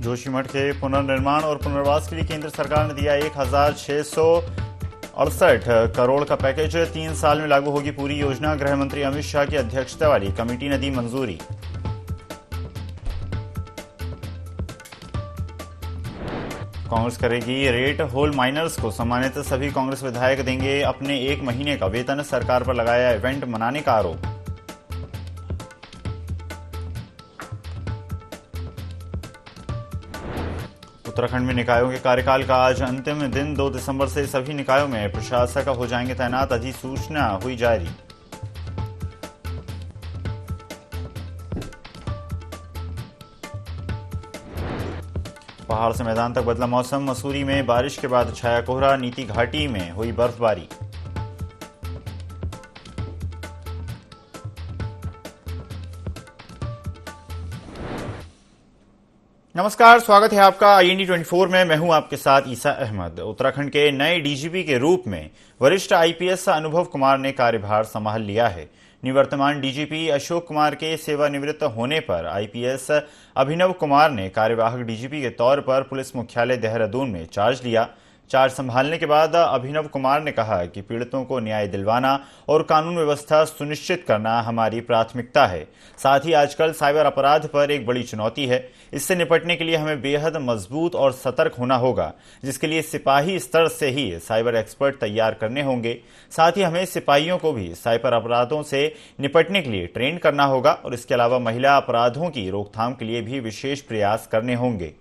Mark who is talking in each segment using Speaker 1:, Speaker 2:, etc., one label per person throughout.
Speaker 1: जोशीमठ के पुनर्निर्माण और पुनर्वास के लिए केंद्र सरकार ने दिया 1668 करोड़ का पैकेज। 3 साल में लागू होगी पूरी योजना। गृह मंत्री अमित शाह की अध्यक्षता वाली कमेटी ने दी मंजूरी। कांग्रेस करेगी रेट होल माइनर्स को सम्मानित। सभी कांग्रेस विधायक देंगे अपने 1 महीने का वेतन। सरकार पर लगाया इवेंट मनाने का आरोप। उत्तराखंड में निकायों के कार्यकाल का आज अंतिम दिन। 2 दिसंबर से सभी निकायों में प्रशासक हो जाएंगे तैनात। अधिसूचना हुई जारी। पहाड़ से मैदान तक बदला मौसम। मसूरी में बारिश के बाद छाया कोहरा। नीति घाटी में हुई बर्फबारी। नमस्कार, स्वागत है आपका IND 24 में। मैं हूं आपके साथ ईसा अहमद। उत्तराखंड के नए डीजीपी के रूप में वरिष्ठ IPS अनुभव कुमार ने कार्यभार संभाल लिया है। निवर्तमान डीजीपी अशोक कुमार के सेवानिवृत्त होने पर IPS अभिनव कुमार ने कार्यवाहक डीजीपी के तौर पर पुलिस मुख्यालय देहरादून में चार्ज लिया। चार्ज संभालने के बाद अभिनव कुमार ने कहा कि पीड़ितों को न्याय दिलवाना और कानून व्यवस्था सुनिश्चित करना हमारी प्राथमिकता है। साथ ही आजकल साइबर अपराध पर एक बड़ी चुनौती है। इससे निपटने के लिए हमें बेहद मजबूत और सतर्क होना होगा, जिसके लिए सिपाही स्तर से ही साइबर एक्सपर्ट तैयार करने होंगे। साथ ही हमें सिपाहियों को भी साइबर अपराधों से निपटने के लिए ट्रेन करना होगा और इसके अलावा महिला अपराधों की रोकथाम के लिए भी विशेष प्रयास करने होंगे।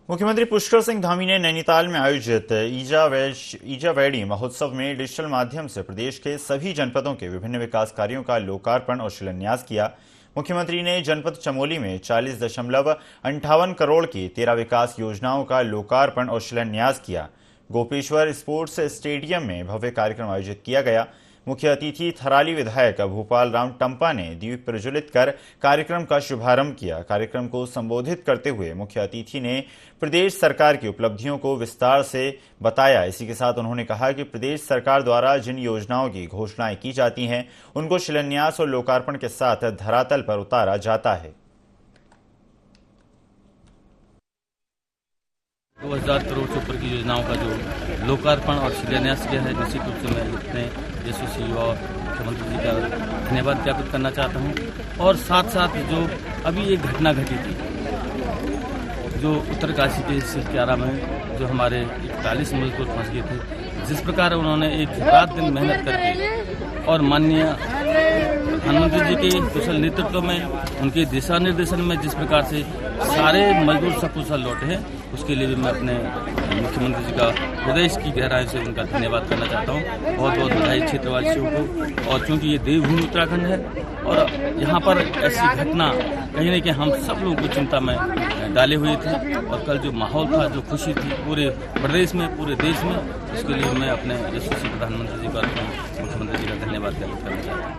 Speaker 1: मुख्यमंत्री पुष्कर सिंह धामी ने नैनीताल में आयोजित ईजा वैडी महोत्सव में डिजिटल माध्यम से प्रदेश के सभी जनपदों के विभिन्न विकास कार्यों का लोकार्पण और शिलान्यास किया। मुख्यमंत्री ने जनपद चमोली में 40.58 करोड़ की 13 विकास योजनाओं का लोकार्पण और शिलान्यास किया। गोपेश्वर स्पोर्ट्स स्टेडियम में भव्य कार्यक्रम आयोजित किया गया। मुख्य अतिथि थराली विधायक भूपाल राम टंपा ने दीप प्रज्वलित कर कार्यक्रम का शुभारंभ किया। कार्यक्रम को संबोधित करते हुए मुख्य अतिथि ने प्रदेश सरकार की उपलब्धियों को विस्तार से बताया। इसी के साथ उन्होंने कहा कि प्रदेश सरकार द्वारा जिन योजनाओं की घोषणाएं की जाती हैं, उनको शिलान्यास और लोकार्पण के साथ धरातल पर उतारा जाता है।
Speaker 2: 2000 करोड़ से ऊपर की योजनाओं का जो लोकार्पण और शिलान्यास किया है, निश्चित रूप से मैं अपने यशस्वी और मुख्यमंत्री जी का धन्यवाद ज्ञापित करना चाहता हूं। और साथ साथ जो अभी एक घटना घटी थी, जो उत्तरकाशी के सिरक्यारा में जो हमारे 41 मजदूर फंस गए थे, जिस प्रकार उन्होंने एक रात दिन मेहनत करके और माननीय प्रधानमंत्री जी के कुशल नेतृत्व में, उनके दिशा निर्देशन में जिस प्रकार से सारे मजदूर सकुशल लौटे हैं, उसके लिए भी मैं अपने मुख्यमंत्री जी का हृदय की गहराई से उनका धन्यवाद करना चाहता हूँ। बहुत बहुत बधाई क्षेत्रवासियों को। और क्योंकि ये देवभूमि उत्तराखंड है और यहाँ पर ऐसी घटना कहीं न कहीं हम सब लोगों को चिंता में डाले हुए थे, और कल जो माहौल था, जो खुशी थी पूरे प्रदेश में, पूरे देश में, उसके लिए मैं अपने यशस्वी प्रधानमंत्री जी का, मुख्यमंत्री जी का धन्यवाद ज्ञापित करना चाहता हूँ।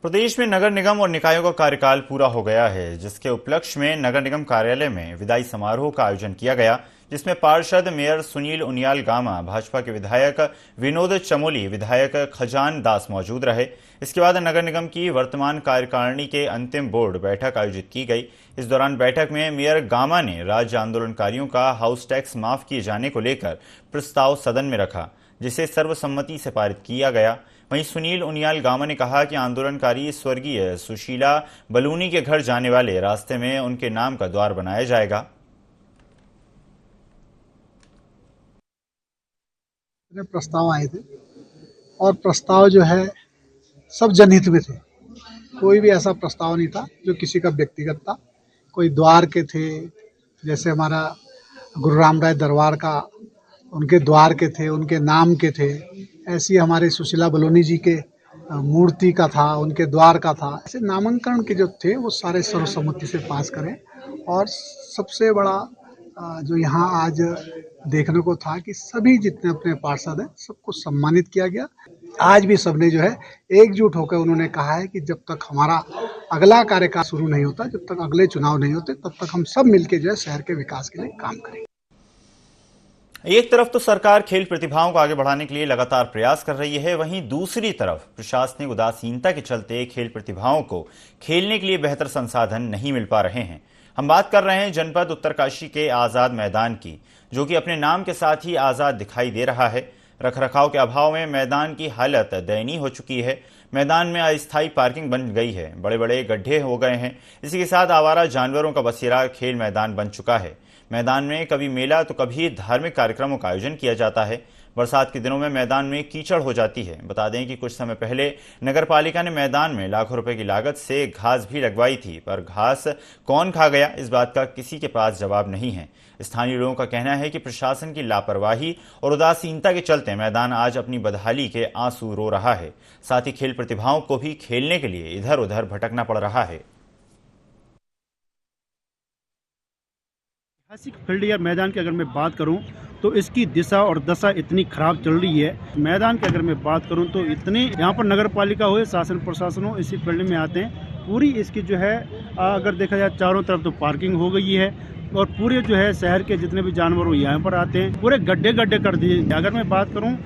Speaker 1: प्रदेश में नगर निगम और निकायों का कार्यकाल पूरा हो गया है, जिसके उपलक्ष्य में नगर निगम कार्यालय में विदाई समारोह का आयोजन किया गया, जिसमें पार्षद मेयर सुनील उनियाल गामा, भाजपा के विधायक विनोद चमोली, विधायक खजान दास मौजूद रहे। इसके बाद नगर निगम की वर्तमान कार्यकारिणी के अंतिम बोर्ड बैठक आयोजित की गई। इस दौरान बैठक में मेयर गामा ने राज्य आंदोलनकारियों का हाउस टैक्स माफ किए जाने को लेकर प्रस्ताव सदन में रखा, जिसे सर्वसम्मति से पारित किया गया। वहीं सुनील उनियाल गामा ने कहा कि आंदोलनकारी स्वर्गीय सुशीला बलूनी के घर जाने वाले रास्ते में उनके नाम का द्वार बनाया जाएगा।
Speaker 3: प्रस्ताव आए थे और प्रस्ताव जो है सब जनहित में थे। कोई भी ऐसा प्रस्ताव नहीं था जो किसी का व्यक्तिगत था। कोई द्वार के थे, जैसे हमारा गुरु राम राय दरबार का, उनके द्वार के थे, उनके नाम के थे। ऐसी हमारे सुशीला बलूनी जी के मूर्ति का था, उनके द्वार का था। ऐसे नामांकन के जो थे वो सारे सर्वसम्मति से पास करें। और सबसे बड़ा जो यहाँ आज देखने को था कि सभी जितने अपने पार्षद हैं सबको सम्मानित किया गया। आज भी सबने जो है एकजुट होकर उन्होंने कहा है कि जब तक हमारा अगला कार्यकाल शुरू नहीं होता, जब तक अगले चुनाव नहीं होते, तब तक हम सब मिलकर जो है शहर के विकास के लिए काम करेंगे।
Speaker 1: एक तरफ तो सरकार खेल प्रतिभाओं को आगे बढ़ाने के लिए लगातार प्रयास कर रही है, वहीं दूसरी तरफ प्रशासनिक उदासीनता के चलते खेल प्रतिभाओं को खेलने के लिए बेहतर संसाधन नहीं मिल पा रहे हैं। हम बात कर रहे हैं जनपद उत्तरकाशी के आजाद मैदान की, जो कि अपने नाम के साथ ही आजाद दिखाई दे रहा है। रखरखाव के अभाव में मैदान की हालत दयनीय हो चुकी है। मैदान में अस्थायी पार्किंग बन गई है, बड़े बड़े गड्ढे हो गए हैं। इसी के साथ आवारा जानवरों का बसेरा खेल मैदान बन चुका है। मैदान में कभी मेला तो कभी धार्मिक कार्यक्रमों का आयोजन किया जाता है। बरसात के दिनों में मैदान में कीचड़ हो जाती है। बता दें कि कुछ समय पहले नगर पालिका ने मैदान में लाखों रुपए की लागत से घास भी लगवाई थी, पर घास कौन खा गया, इस बात का किसी के पास जवाब नहीं है। स्थानीय लोगों का कहना है कि प्रशासन की लापरवाही और उदासीनता के चलते मैदान आज अपनी बदहाली के आंसू रो रहा है। साथ ही खेल प्रतिभाओं को भी खेलने के लिए इधर उधर भटकना पड़ रहा है।
Speaker 4: ऐतिहासिक फील्ड या मैदान की अगर मैं बात करूं तो इसकी दिशा और दशा इतनी खराब चल रही है। मैदान की अगर मैं बात करूं तो इतने यहाँ पर नगर पालिका हो, शासन प्रशासन हो, इसी फील्ड में आते हैं। पूरी इसकी जो है अगर देखा जाए चारों तरफ तो पार्किंग हो गई है और पूरे जो है शहर के जितने भी जानवर हो यहाँ पर आते हैं, पूरे गड्ढे गड्ढे कर दिए। अगर मैं बात करूँ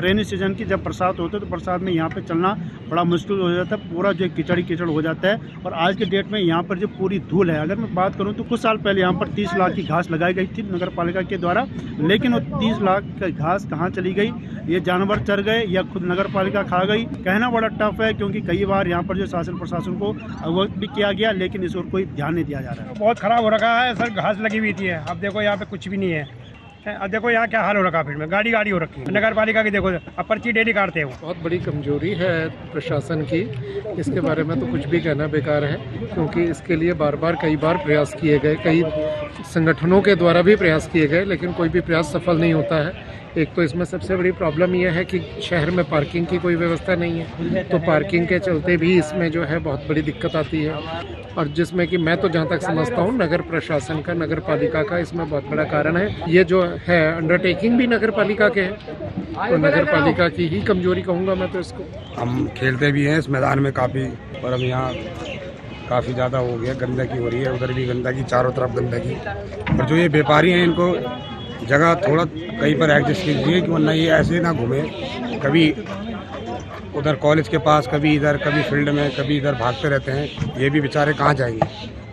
Speaker 4: रेनी सीजन की, जब बरसात होती है तो बरसात में यहाँ पे चलना बड़ा मुश्किल हो जाता है। पूरा जो कीचड़ कीचड़ हो जाता है। और आज के डेट में यहाँ पर जो पूरी धूल है, अगर मैं बात करूँ तो कुछ साल पहले यहाँ पर 30 लाख की घास लगाई गई थी नगर पालिका के द्वारा, लेकिन वो 30 लाख की घास कहाँ चली गई, ये जानवर चर गए या खुद नगर पालिका खा गई, कहना बड़ा टफ है। क्योंकि कई बार यहाँ पर जो शासन प्रशासन को अवगत भी किया गया, लेकिन इस ओर कोई ध्यान नहीं दिया जा रहा है।
Speaker 5: बहुत खराब हो रखा है सर, घास लगी हुई थी। अब देखो यहाँ पे कुछ भी नहीं है। अब देखो यहाँ क्या हाल हो रखा है, फिर में गाड़ी हो रखी है नगर पालिका की। देखो अब पर्ची डेली काटते हैं।
Speaker 6: बहुत बड़ी कमजोरी है प्रशासन की, इसके बारे में तो कुछ भी कहना बेकार है, क्योंकि इसके लिए कई बार प्रयास किए गए, कई संगठनों के द्वारा भी प्रयास किए गए, लेकिन कोई भी प्रयास सफल नहीं होता है। एक तो इसमें सबसे बड़ी प्रॉब्लम यह है कि शहर में पार्किंग की कोई व्यवस्था नहीं है, तो पार्किंग के चलते भी इसमें जो है बहुत बड़ी दिक्कत आती है। और जिसमें कि मैं तो जहाँ तक समझता हूँ नगर प्रशासन का, नगर पालिका का इसमें बहुत बड़ा कारण है। ये जो है अंडरटेकिंग भी नगर पालिका के है, तो नगर पालिका की ही कमजोरी कहूँगा मैं तो इसको।
Speaker 7: हम खेलते भी हैं इस मैदान में काफ़ी, पर हम यहाँ काफ़ी ज़्यादा हो गया, गंदगी हो रही है, उधर भी गंदगी, चारों तरफ गंदगी। और जो ये व्यापारी हैं इनको जगह थोड़ा कहीं पर एडजस्ट कीजिए कि वरना ये ऐसे ना घूमे, कभी उधर कॉलेज के पास, कभी इधर, कभी फील्ड में, कभी इधर भागते रहते हैं। ये भी बेचारे कहाँ जाएंगे,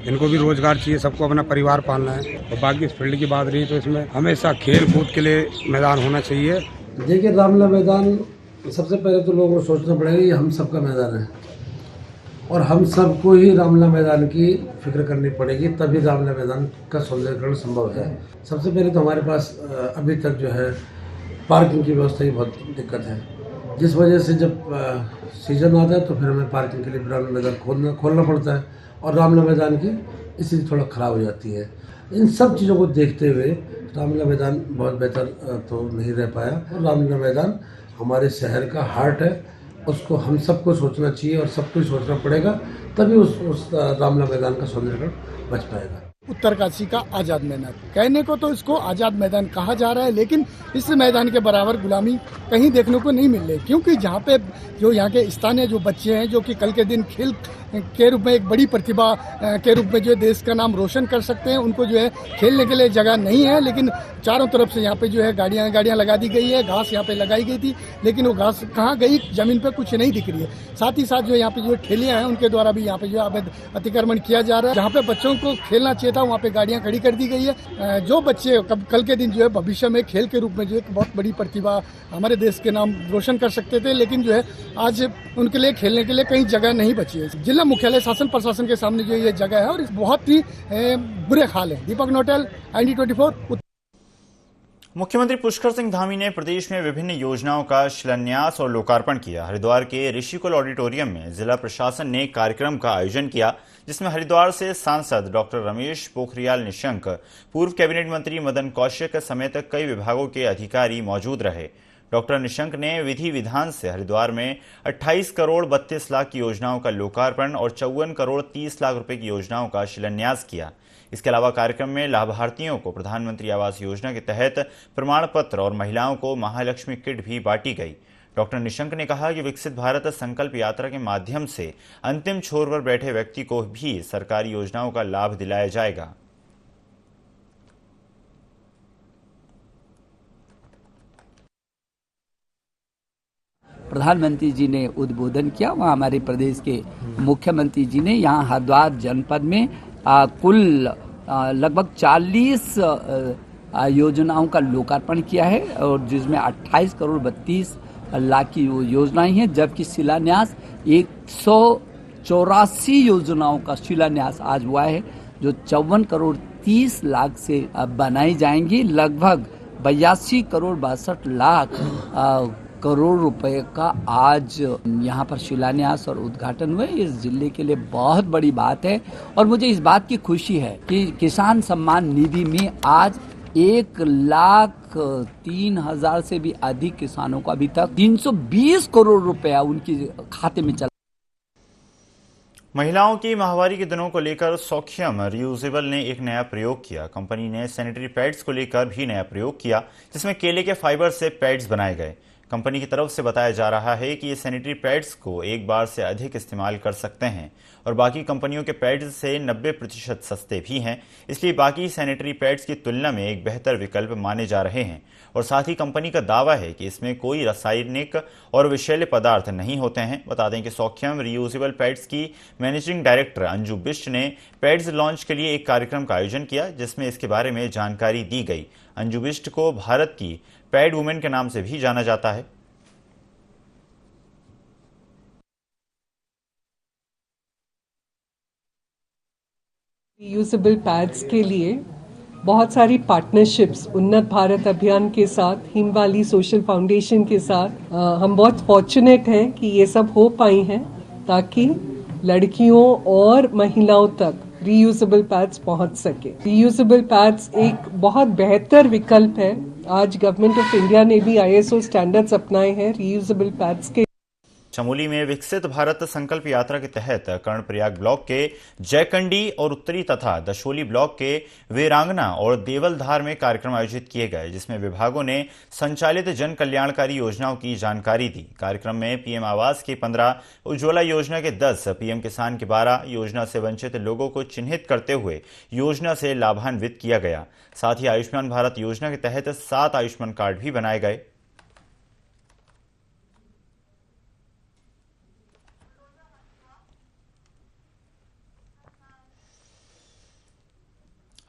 Speaker 7: इनको भी रोजगार चाहिए, सबको अपना परिवार पालना है। और बाकी इस फील्ड की बात रही तो इसमें हमेशा खेल कूद के लिए मैदान होना चाहिए।
Speaker 8: देखिए रामलीला मैदान, सबसे पहले तो लोगों को सोचना पड़ेगा ये हम सबका मैदान है और हम सबको ही रामलीला मैदान की फिक्र करनी पड़ेगी, तभी रामलीला मैदान का सौंदर्यीकरण संभव है। सबसे पहले तो हमारे पास अभी तक जो है पार्किंग की व्यवस्था की बहुत दिक्कत है, जिस वजह से जब सीजन आता है तो फिर हमें पार्किंग के लिए रामलीला मैदान खोलना पड़ता है और रामलीला मैदान की स्थिति थोड़ा ख़राब हो जाती है। इन सब चीज़ों को देखते हुए रामलीला मैदान बहुत बेहतर तो नहीं रह पाया। रामलीला मैदान हमारे शहर का हार्ट है, उसको हम सबको सोचना चाहिए और सबको सोचना पड़ेगा, तभी उस रामलीला मैदान का सौंदर्यीकरण बच पाएगा।
Speaker 9: उत्तरकाशी का आज़ाद मैदान, कहने को तो इसको आज़ाद मैदान कहा जा रहा है, लेकिन इस मैदान के बराबर गुलामी कहीं देखने को नहीं मिल रही। क्योंकि जहाँ पे जो यहाँ के स्थानीय जो बच्चे हैं, जो कि कल के दिन खेल के रूप में एक बड़ी प्रतिभा के रूप में जो है देश का नाम रोशन कर सकते हैं, उनको जो है खेलने के लिए जगह नहीं है। लेकिन चारों तरफ से यहाँ पे जो है गाड़ियाँ लगा दी गई है, घास यहाँ पे लगाई गई थी, लेकिन वो घास कहाँ गई, जमीन पे कुछ नहीं दिख रही है। साथ ही साथ जो यहाँ पे जो ठेलियाँ हैं, उनके द्वारा भी यहाँ पे जो अवैध अतिक्रमण किया जा रहा है। जहाँ पे बच्चों को खेलना चाहिए था, वहाँ पे गाड़ियाँ खड़ी कर दी गई है। जो बच्चे कल के दिन जो है भविष्य में खेल के रूप में जो एक बहुत बड़ी प्रतिभा हमारे देश के नाम रोशन कर सकते थे, लेकिन जो है आज उनके लिए खेलने के लिए कहीं जगह नहीं बची है। जिला मुख्यालय शासन प्रशासन के सामने जो ये जगह है और बहुत ही बुरे हाल है। दीपक नोटेल, IND24।
Speaker 1: मुख्यमंत्री पुष्कर सिंह धामी ने प्रदेश में विभिन्न योजनाओं का शिलान्यास और लोकार्पण किया। हरिद्वार के ऋषिकुल ऑडिटोरियम में जिला प्रशासन ने कार्यक्रम का आयोजन किया, जिसमें हरिद्वार से सांसद डॉक्टर रमेश पोखरियाल निशंक, पूर्व कैबिनेट मंत्री मदन कौशिक समेत कई विभागों के अधिकारी मौजूद रहे। डॉक्टर निशंक ने विधि विधान से हरिद्वार में 28 करोड़ 32 लाख की योजनाओं का लोकार्पण और 54 करोड़ 30 लाख रुपए की योजनाओं का शिलान्यास किया। इसके अलावा कार्यक्रम में लाभार्थियों को प्रधानमंत्री आवास योजना के तहत प्रमाण पत्र और महिलाओं को महालक्ष्मी किट भी बांटी गई। डॉक्टर निशंक ने कहा कि विकसित भारत संकल्प यात्रा के माध्यम से अंतिम छोर पर बैठे व्यक्ति को भी सरकारी योजनाओं का लाभ दिलाया जाएगा।
Speaker 10: प्रधानमंत्री जी ने उद्बोधन किया, वहाँ हमारे प्रदेश के मुख्यमंत्री जी ने यहाँ हरिद्वार जनपद में कुल लगभग 40 योजनाओं का लोकार्पण किया है और जिसमें 28 करोड़ 32 लाख की योजनाएं हैं, जबकि शिलान्यास 184 योजनाओं का शिलान्यास आज हुआ है जो 54 करोड़ 30 लाख से बनाई जाएंगी। लगभग 82 करोड़ 62 लाख करोड़ रुपए का आज यहाँ पर शिलान्यास और उद्घाटन हुए। इस जिले के लिए बहुत बड़ी बात है और मुझे इस बात की खुशी है कि किसान सम्मान निधि में आज 1,03,000 से भी अधिक किसानों को अभी तक 320 करोड़ रुपया उनके खाते में चला।
Speaker 1: महिलाओं की माहवारी के दिनों को लेकर सौख्यम रियूजेबल ने एक नया प्रयोग किया। कंपनी ने सैनिटरी पैड्स को लेकर भी नया प्रयोग किया, जिसमें केले के फाइबर से पैड्स बनाए गए। कंपनी की तरफ से बताया जा रहा है कि ये सैनिटरी पैड्स को एक बार से अधिक इस्तेमाल कर सकते हैं और बाकी कंपनियों के पैड्स से 90% सस्ते भी हैं, इसलिए बाकी सैनिटरी पैड्स की तुलना में एक बेहतर विकल्प माने जा रहे हैं। और साथ ही कंपनी का दावा है कि इसमें कोई रासायनिक और विषैले पदार्थ नहीं होते हैं। बता दें कि सौख्यम रियूजेबल पैड्स की मैनेजिंग डायरेक्टर अंजू बिष्ट ने पैड्स लॉन्च के लिए एक कार्यक्रम का आयोजन किया, जिसमें इसके बारे में जानकारी दी गई। अंजू बिष्ट को भारत की पैड वुमेन के नाम से भी जाना जाता है।
Speaker 11: रीयूजेबल पैड्स के लिए बहुत सारी पार्टनरशिप्स उन्नत भारत अभियान के साथ, हिमवाली सोशल फाउंडेशन के साथ हम बहुत फॉर्चुनेट हैं कि ये सब हो पाई हैं ताकि लड़कियों और महिलाओं तक रीयूजेबल पैड्स पहुंच सके। रीयूजेबल पैड्स एक बहुत बेहतर विकल्प है। आज गवर्नमेंट ऑफ इंडिया ने भी ISO स्टैंडर्ड्स अपनाए हैं रीयूजेबल पैड्स के।
Speaker 1: चमोली में विकसित भारत संकल्प यात्रा के तहत कर्णप्रयाग ब्लॉक के जयकंडी और उत्तरी तथा दशोली ब्लॉक के वीरांगना और देवलधार में कार्यक्रम आयोजित किए गए, जिसमें विभागों ने संचालित जन कल्याणकारी योजनाओं की जानकारी दी। कार्यक्रम में PM आवास की 15, उज्ज्वला योजना के 10, PM किसान के 12 योजना से वंचित लोगों को चिन्हित करते हुए योजना से लाभान्वित किया गया। साथ ही आयुष्मान भारत योजना के तहत 7 आयुष्मान कार्ड भी बनाए गए।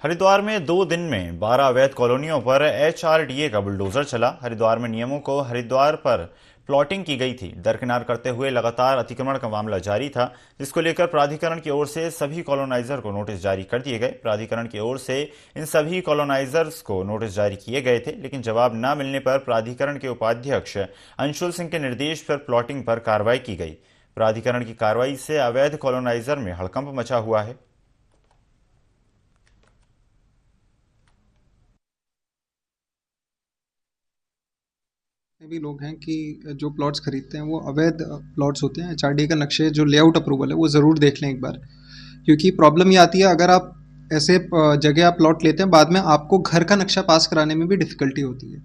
Speaker 1: हरिद्वार में 2 दिन में 12 अवैध कॉलोनियों पर HRDA का बुलडोजर चला। हरिद्वार में नियमों को हरिद्वार पर प्लॉटिंग की गई थी। दरकिनार करते हुए लगातार अतिक्रमण का मामला जारी था, जिसको लेकर प्राधिकरण की ओर से सभी कॉलोनाइजर को नोटिस जारी कर दिए गए। प्राधिकरण की ओर से इन सभी कॉलोनाइजर्स को नोटिस जारी किए गए थे, लेकिन जवाब न मिलने पर प्राधिकरण के उपाध्यक्ष अंशुल सिंह के निर्देश पर प्लॉटिंग पर कार्रवाई की गई। प्राधिकरण की कार्रवाई से अवैध कॉलोनाइजर में हड़कंप मचा हुआ है।
Speaker 12: भी लोग हैं कि जो प्लॉट्स खरीदते हैं वो अवैध प्लॉट्स होते हैं। HRDA का नक्शे जो लेआउट अप्रूवल है वो ज़रूर देख लें एक बार, क्योंकि प्रॉब्लम ये आती है अगर आप ऐसे जगह आप प्लॉट लेते हैं, बाद में आपको घर का नक्शा पास कराने में भी डिफ़िकल्टी होती है।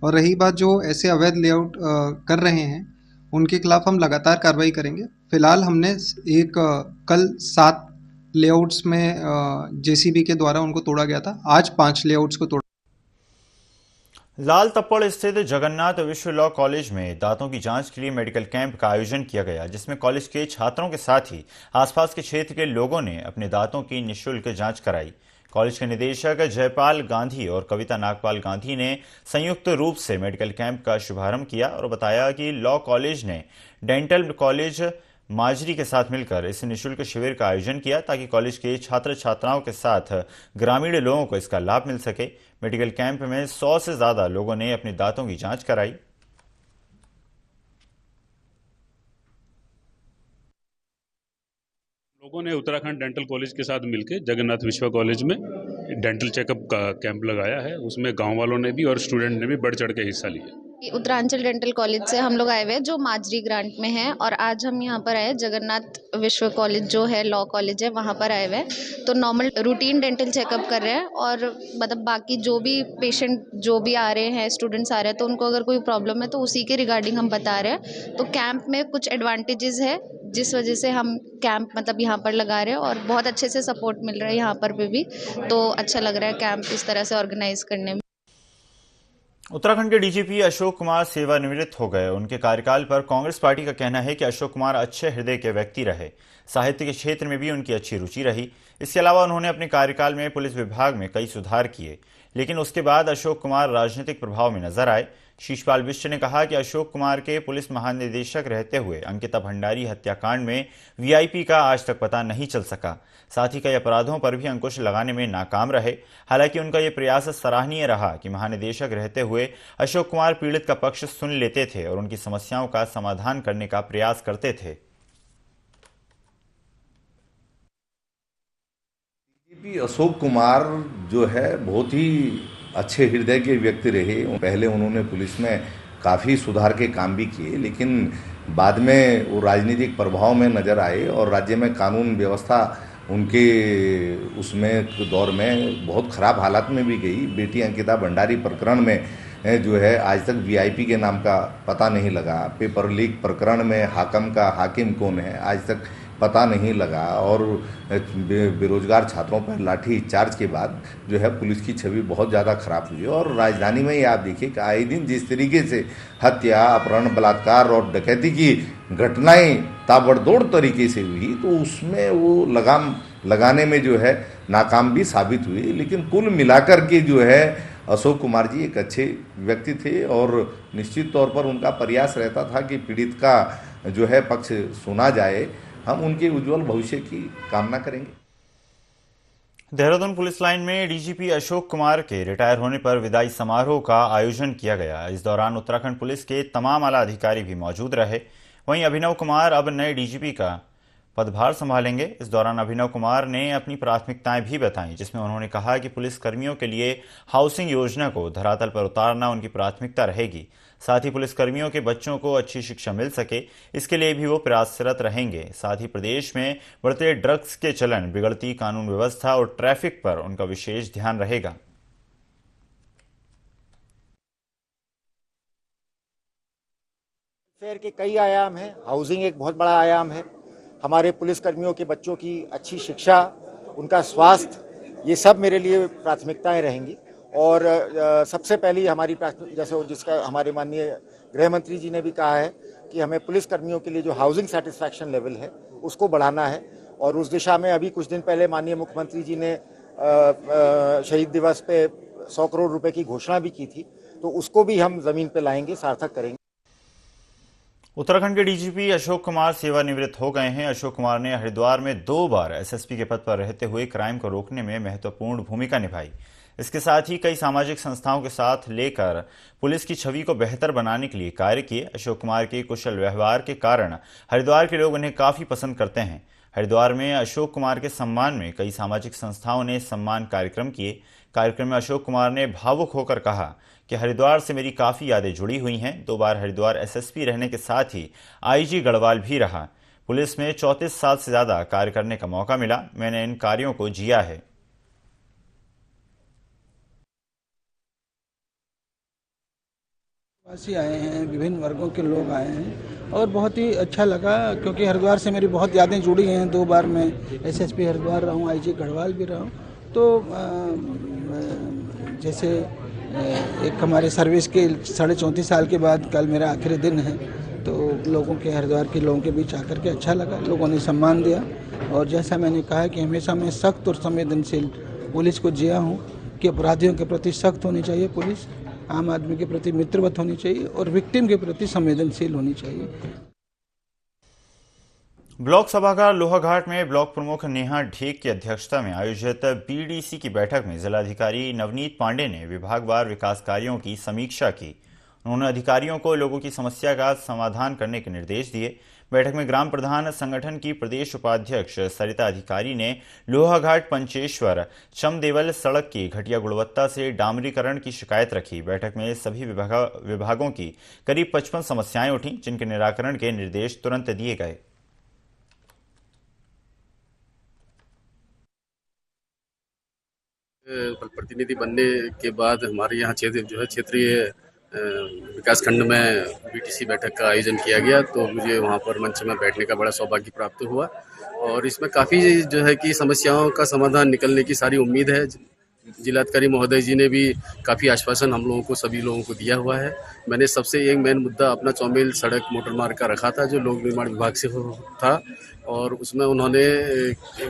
Speaker 12: और रही बात जो ऐसे अवैध लेआउट कर रहे हैं, उनके खिलाफ हम लगातार कार्रवाई करेंगे। फिलहाल हमने कल 7 लेआउट्स में JCB के द्वारा उनको तोड़ा गया था। आज 5 लेआउट्स को तोड़ा।
Speaker 1: लाल तप्पड़ स्थित जगन्नाथ विश्व लॉ कॉलेज में दांतों की जांच के लिए मेडिकल कैंप का आयोजन किया गया, जिसमें कॉलेज के छात्रों के साथ ही आसपास के क्षेत्र के लोगों ने अपने दांतों की निःशुल्क जांच कराई। कॉलेज के निदेशक जयपाल गांधी और कविता नागपाल गांधी ने संयुक्त रूप से मेडिकल कैंप का शुभारंभ किया और बताया कि लॉ कॉलेज ने डेंटल कॉलेज माजरी के साथ मिलकर इस निःशुल्क शिविर का आयोजन किया, ताकि कॉलेज के छात्र छात्राओं के साथ ग्रामीण लोगों को इसका लाभ मिल सके। मेडिकल कैंप में 100 से ज्यादा लोगों ने अपने दांतों की जांच कराई।
Speaker 13: लोगों ने उत्तराखंड डेंटल कॉलेज के साथ मिलकर जगन्नाथ विश्व कॉलेज में डेंटल चेकअप का कैंप लगाया है। उसमें गांव वालों ने भी और स्टूडेंट ने भी बढ़ चढ़ के हिस्सा लिया।
Speaker 14: उत्तरांचल डेंटल कॉलेज से हम लोग आए हुए हैं जो माजरी ग्रांट में है, और आज हम यहाँ पर आए जगन्नाथ विश्व कॉलेज जो है लॉ कॉलेज है वहाँ पर आए हुए हैं। तो नॉर्मल रूटीन डेंटल चेकअप कर रहे हैं, और मतलब बाकी जो भी पेशेंट जो भी आ रहे हैं, स्टूडेंट्स आ रहे हैं, तो उनको अगर कोई प्रॉब्लम है तो उसी के रिगार्डिंग हम बता रहे हैं। तो कैंप में कुछ एडवांटेजेस है जिस वजह से हम कैंप मतलब यहाँ पर लगा रहे हैं, और बहुत अच्छे से सपोर्ट मिल रहा है यहाँ पर भी। तो अच्छा लग रहा है कैंप इस तरह से ऑर्गेनाइज करने में।
Speaker 1: उत्तराखंड के डीजीपी अशोक कुमार सेवानिवृत्त हो गए। उनके कार्यकाल पर कांग्रेस पार्टी का कहना है कि अशोक कुमार अच्छे हृदय के व्यक्ति रहे। साहित्य के क्षेत्र में भी उनकी अच्छी रुचि रही। इसके अलावा उन्होंने अपने कार्यकाल में पुलिस विभाग में कई सुधार किए, लेकिन उसके बाद अशोक कुमार राजनीतिक प्रभाव में नजर आए। शीशपाल बिष्ट ने कहा कि अशोक कुमार के पुलिस महानिदेशक रहते हुए अंकिता भंडारी हत्याकांड में वीआईपी का आज तक पता नहीं चल सका। साथ ही कई अपराधों पर भी अंकुश लगाने में नाकाम रहे। हालांकि उनका यह प्रयास सराहनीय रहा कि महानिदेशक रहते हुए अशोक कुमार पीड़ित का पक्ष सुन लेते थे और उनकी समस्याओं का समाधान करने का प्रयास करते थे।
Speaker 15: डीजीपी अशोक कुमार जो है बहुत ही अच्छे हृदय के व्यक्ति रहे। पहले उन्होंने पुलिस में काफ़ी सुधार के काम भी किए, लेकिन बाद में वो राजनीतिक प्रभाव में नजर आए और राज्य में कानून व्यवस्था उनके उसमें दौर में बहुत ख़राब हालात में भी गई। बेटी अंकिता भंडारी प्रकरण में जो है आज तक वीआईपी के नाम का पता नहीं लगा। पेपर लीक प्रकरण में हाकिम कौन है आज तक पता नहीं लगा। और बेरोजगार छात्रों पर लाठी चार्ज के बाद जो है पुलिस की छवि बहुत ज़्यादा खराब हुई। और राजधानी में ही आप देखिए कि आए दिन जिस तरीके से हत्या, अपहरण, बलात्कार और डकैती की घटनाएं ताबड़तोड़ तरीके से हुई, तो उसमें वो लगाम लगाने में जो है नाकाम भी साबित हुई। लेकिन कुल मिलाकर के जो है अशोक कुमार जी एक अच्छे व्यक्ति थे और निश्चित तौर पर उनका प्रयास रहता था कि पीड़ित का जो है पक्ष सुना जाए। हम उनके उज्जवल भविष्य की कामना करेंगे।
Speaker 1: देहरादून पुलिस लाइन में डीजीपी अशोक कुमार के रिटायर होने पर विदाई समारोह का आयोजन किया गया। इस दौरान उत्तराखंड पुलिस के तमाम आला अधिकारी भी मौजूद रहे। वहीं अभिनव कुमार अब नए डीजीपी का पदभार संभालेंगे। इस दौरान अभिनव कुमार ने अपनी प्राथमिकताएं भी बताईं, जिसमें उन्होंने कहा कि पुलिस कर्मियों के लिए हाउसिंग योजना को धरातल पर उतारना उनकी प्राथमिकता रहेगी। साथ ही पुलिस कर्मियों के बच्चों को अच्छी शिक्षा मिल सके, इसके लिए भी वो प्रयासरत रहेंगे। साथ ही प्रदेश में बढ़ते ड्रग्स के चलन, बिगड़ती कानून व्यवस्था और ट्रैफिक पर उनका विशेष ध्यान रहेगा।
Speaker 16: वेलफेयर के कई आयाम हैं, हाउसिंग एक बहुत बड़ा आयाम है। हमारे पुलिसकर्मियों के बच्चों की अच्छी शिक्षा, उनका स्वास्थ्य, ये सब मेरे लिए प्राथमिकताएं रहेंगी। और सबसे पहली हमारी जैसे जिसका हमारे माननीय गृह मंत्री जी ने भी कहा है कि हमें पुलिसकर्मियों के लिए जो हाउसिंग सेटिस्फैक्शन लेवल है उसको बढ़ाना है। और उस दिशा में अभी कुछ दिन पहले माननीय मुख्यमंत्री जी ने शहीद दिवस पे 100 करोड़ रुपए की घोषणा भी की थी, तो उसको भी हम जमीन पे लाएंगे, सार्थक करेंगे।
Speaker 1: उत्तराखंड के डीजीपी अशोक कुमार सेवानिवृत्त हो गए हैं। अशोक कुमार ने हरिद्वार में 2 बार एसएसपी के पद पर रहते हुए क्राइम को रोकने में महत्वपूर्ण भूमिका निभाई। इसके साथ ही कई सामाजिक संस्थाओं के साथ लेकर पुलिस की छवि को बेहतर बनाने के लिए कार्य किए। अशोक कुमार के कुशल व्यवहार के कारण हरिद्वार के लोग उन्हें काफी पसंद करते हैं। हरिद्वार में अशोक कुमार के सम्मान में कई सामाजिक संस्थाओं ने सम्मान कार्यक्रम किए। कार्यक्रम में अशोक कुमार ने भावुक होकर कहा कि हरिद्वार से मेरी काफ़ी यादें जुड़ी हुई हैं। 2 बार हरिद्वार एसएसपी रहने के साथ ही आईजी गढ़वाल भी रहा। पुलिस में 34 साल से ज़्यादा कार्य करने का मौका मिला। मैंने इन कार्यों को जिया है।
Speaker 17: वासी आए हैं, विभिन्न वर्गों के लोग आए हैं और बहुत ही अच्छा लगा, क्योंकि हरिद्वार से मेरी बहुत यादें जुड़ी हैं। 2 बार मैं एसएसपी हरिद्वार रहा हूँ, आईजी गढ़वाल भी रहा हूँ। तो जैसे एक हमारे सर्विस के 34.5 साल के बाद कल मेरा आखिरी दिन है, तो लोगों के हरिद्वार के लोगों के बीच आकर के अच्छा लगा। लोगों ने सम्मान दिया और जैसा मैंने कहा कि हमेशा मैं सख्त और संवेदनशील पुलिस को जिया हूँ कि अपराधियों के प्रति सख्त होनी चाहिए पुलिस, आम आदमी के प्रति मित्रवत होनी चाहिए और विक्टिम के प्रति संवेदनशील होनी चाहिए।
Speaker 1: ब्लॉक सभागार लोहाघाट में ब्लॉक प्रमुख नेहा ढेक की अध्यक्षता में आयोजित बीडीसी की बैठक में जिलाधिकारी नवनीत पांडे ने विभागवार विकास कार्यों की समीक्षा की। उन्होंने अधिकारियों को लोगों की समस्या का समाधान करने के निर्देश दिए। बैठक में ग्राम प्रधान संगठन की प्रदेश उपाध्यक्ष सरिता अधिकारी ने लोहाघाट पंचेश्वर चमदेवल सड़क की घटिया गुणवत्ता से डामरीकरण की शिकायत रखी। बैठक में सभी विभागों की करीब 55 समस्याएं उठी, जिनके निराकरण के निर्देश तुरंत दिए गए।
Speaker 18: प्रतिनिधि बनने के बाद हमारे यहाँ क्षेत्रीय विकास खंड में बीटीसी बैठक का आयोजन किया गया, तो मुझे वहाँ पर मंच में बैठने का बड़ा सौभाग्य प्राप्त हुआ और इसमें काफ़ी समस्याओं का समाधान निकलने की सारी उम्मीद है। जिलाधिकारी महोदय जी ने भी काफ़ी आश्वासन हम लोगों को, सभी लोगों को दिया हुआ है। मैंने सबसे एक मेन मुद्दा अपना चौमेल सड़क मोटर मार्ग का रखा था, जो लोक निर्माण विभाग से था, और उसमें उन्होंने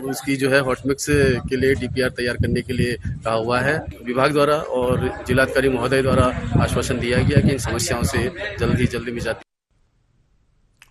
Speaker 18: उसकी हॉटमिक्स के लिए डीपीआर तैयार करने के लिए कहा हुआ है विभाग द्वारा, और जिलाधिकारी महोदय द्वारा आश्वासन दिया गया कि इन समस्याओं से जल्दी निजात।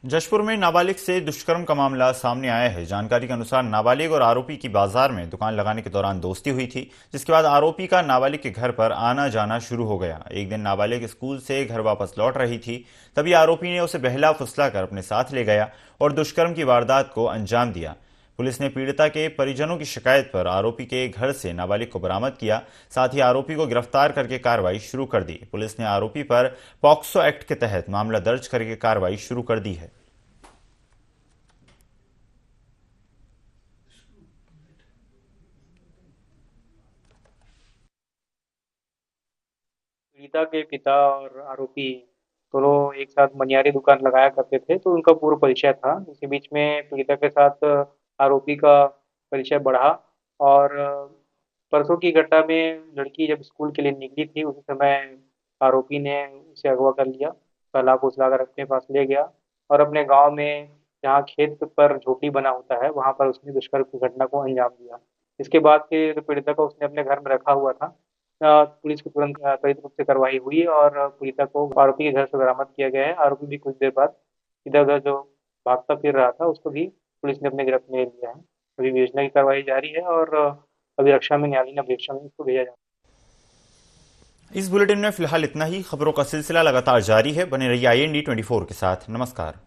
Speaker 1: जशपुर में नाबालिग से दुष्कर्म का मामला सामने आया है। जानकारी के अनुसार नाबालिग और आरोपी की बाजार में दुकान लगाने के दौरान दोस्ती हुई थी, जिसके बाद आरोपी का नाबालिग के घर पर आना जाना शुरू हो गया। एक दिन नाबालिग स्कूल से घर वापस लौट रही थी, तभी आरोपी ने उसे बहला फुसला कर अपने साथ ले गया और दुष्कर्म की वारदात को अंजाम दिया। पुलिस ने पीड़िता के परिजनों की शिकायत पर आरोपी के घर से नाबालिग को बरामद किया, साथ ही आरोपी को गिरफ्तार करके कार्रवाई शुरू कर दी। पुलिस ने आरोपी पर पॉक्सो एक्ट के तहत मामला दर्ज करके कार्रवाई शुरू कर दी है।
Speaker 19: पीड़िता के पिता और आरोपी दोनों एक साथ मनियारी दुकान लगाया करते थे, तो उनका पूर्व परिचय था। इसी बीच में पीड़िता के साथ आरोपी का परिचय बढ़ा और परसों की घटना में लड़की जब स्कूल के लिए निकली थी, उसी समय आरोपी ने उसे अगवा कर लिया, बहला फुसला कर अपने पास ले गया और अपने गांव में जहां खेत पर झोपड़ी बना होता है, वहां पर उसने दुष्कर्म की घटना को अंजाम दिया। इसके बाद फिर पीड़िता को उसने अपने घर में रखा हुआ था। पुलिस की तुरंत त्वरित रूप से कार्रवाई हुई और पीड़िता को आरोपी के घर से बरामद किया गया है। आरोपी भी कुछ देर बाद इधर उधर जो भागता फिर रहा था, उसको भी पुलिस ने अपने गिरफ्त में ले लिया है। अभी विवेचना की कार्रवाई जारी है और अभिरक्षा में न्यायालयीन अभिरक्षा में इसको भेजा जाएगा।
Speaker 1: इस बुलेटिन में फिलहाल इतना ही। खबरों का सिलसिला लगातार जारी है। बने रहिए IND 24 के साथ। नमस्कार।